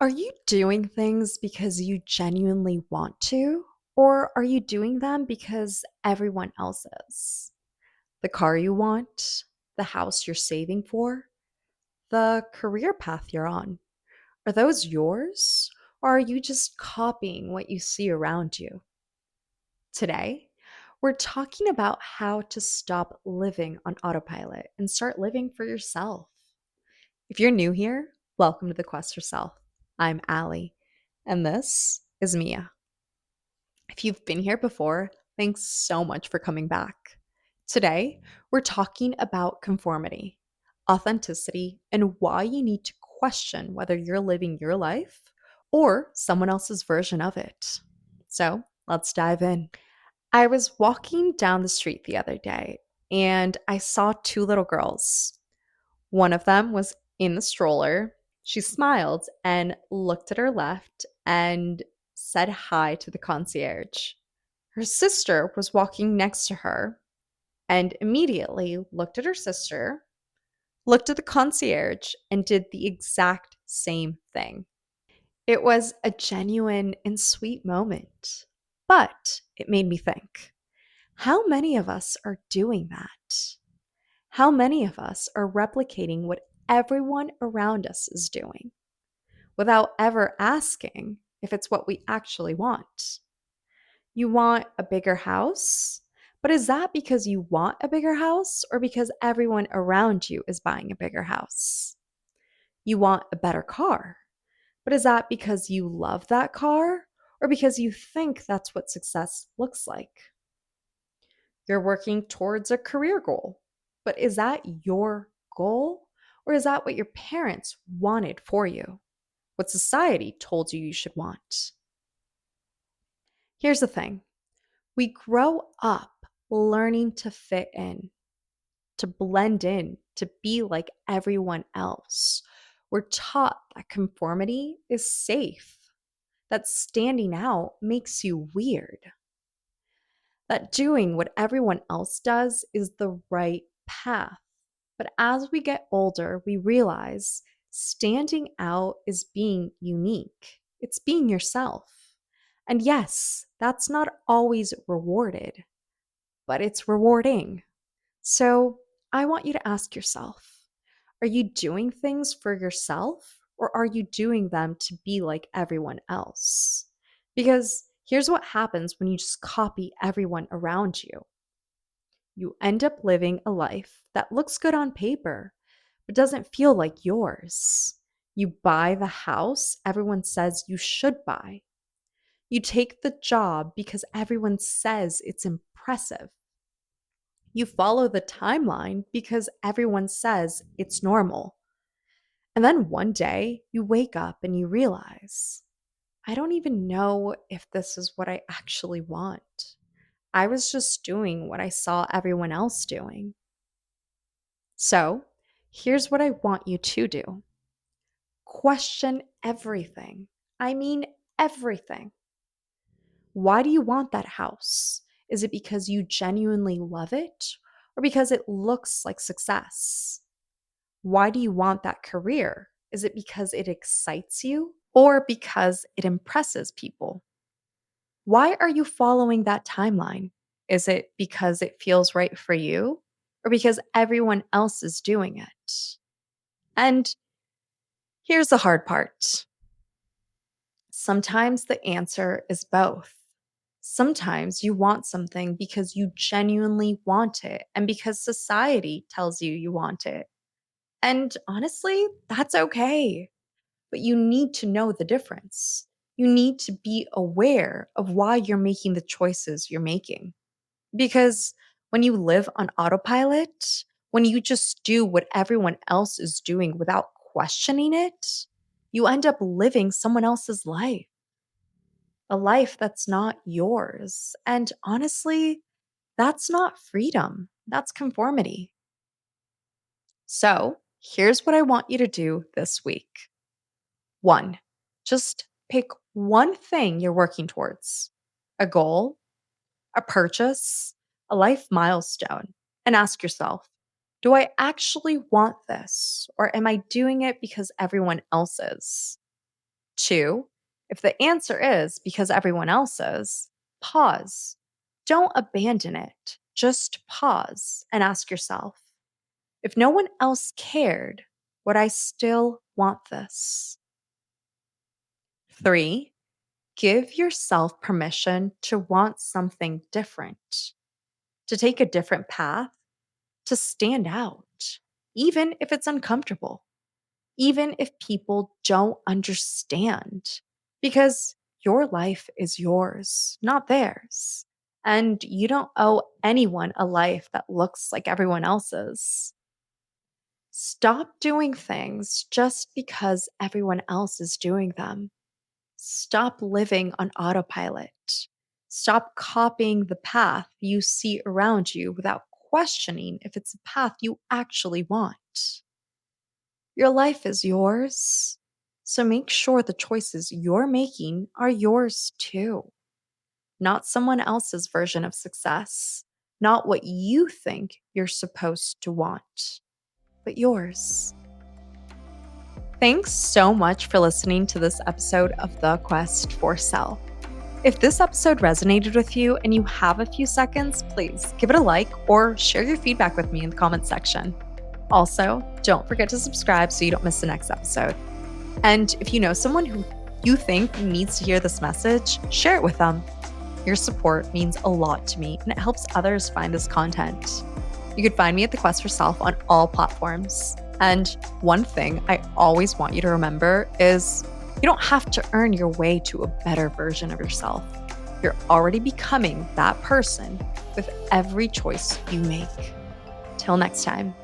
Are you doing things because you genuinely want to? Or are you doing them because everyone else is? The car you want, the house you're saving for, the career path you're on. Are those yours? Or are you just copying what you see around you? Today, we're talking about how to stop living on autopilot and start living for yourself. If you're new here, welcome to the Quest for Self. I'm Allie, and this is Mia. If you've been here before, thanks so much for coming back. Today, we're talking about conformity, authenticity, and why you need to question whether you're living your life or someone else's version of it. So, let's dive in. I was walking down the street the other day and I saw two little girls. One of them was in the stroller. She smiled and looked at her left and said hi to the concierge. Her sister was walking next to her and immediately looked at her sister, looked at the concierge, and did the exact same thing. It was a genuine and sweet moment, but it made me think, how many of us are doing that? How many of us are replicating what everyone around us is doing without ever asking if it's what we actually want? You want a bigger house, but is that because you want a bigger house or because everyone around you is buying a bigger house? You want a better car, but is that because you love that car or because you think that's what success looks like? You're working towards a career goal. But is that your goal? Or is that what your parents wanted for you? What society told you you should want? Here's the thing, we grow up learning to fit in, to blend in, to be like everyone else. We're taught that conformity is safe, that standing out makes you weird, that doing what everyone else does is the right path. But as we get older, we realize standing out is being unique, it's being yourself. And yes, that's not always rewarded, but it's rewarding. So I want you to ask yourself, are you doing things for yourself or are you doing them to be like everyone else? Because here's what happens when you just copy everyone around you. You end up living a life that looks good on paper, but doesn't feel like yours. You buy the house everyone says you should buy. You take the job because everyone says it's impressive. You follow the timeline because everyone says it's normal. And then one day you wake up and you realize, I don't even know if this is what I actually want. I was just doing what I saw everyone else doing. So, here's what I want you to do: question everything. I mean, everything. Why do you want that house? Is it because you genuinely love it or because it looks like success? Why do you want that career? Is it because it excites you or because it impresses people? Why are you following that timeline? Is it because it feels right for you or because everyone else is doing it? And here's the hard part. Sometimes the answer is both. Sometimes you want something because you genuinely want it and because society tells you you want it. And honestly, that's okay. But you need to know the difference. You need to be aware of why you're making the choices you're making. Because when you live on autopilot, when you just do what everyone else is doing without questioning it, you end up living someone else's life, a life that's not yours. And honestly, that's not freedom, that's conformity. So here's what I want you to do this week. One, just pick one thing you're working towards, a goal, a purchase, a life milestone, and ask yourself, do I actually want this? Or am I doing it because everyone else is? 2, if the answer is because everyone else is, pause. Don't abandon it. Just pause and ask yourself, if no one else cared, would I still want this? 3, give yourself permission to want something different, to take a different path, to stand out, even if it's uncomfortable, even if people don't understand, because your life is yours, not theirs. And you don't owe anyone a life that looks like everyone else's. Stop doing things just because everyone else is doing them. Stop living on autopilot. Stop copying the path you see around you without questioning if it's a path you actually want. Your life is yours, so make sure the choices you're making are yours too, not someone else's version of success, not what you think you're supposed to want, but yours. Thanks so much for listening to this episode of The Quest for Self. If this episode resonated with you and you have a few seconds, please give it a like or share your feedback with me in the comments section. Also, don't forget to subscribe so you don't miss the next episode. And if you know someone who you think needs to hear this message, share it with them. Your support means a lot to me and it helps others find this content. You can find me at The Quest for Self on all platforms. And one thing I always want you to remember is you don't have to earn your way to a better version of yourself. You're already becoming that person with every choice you make. Till next time.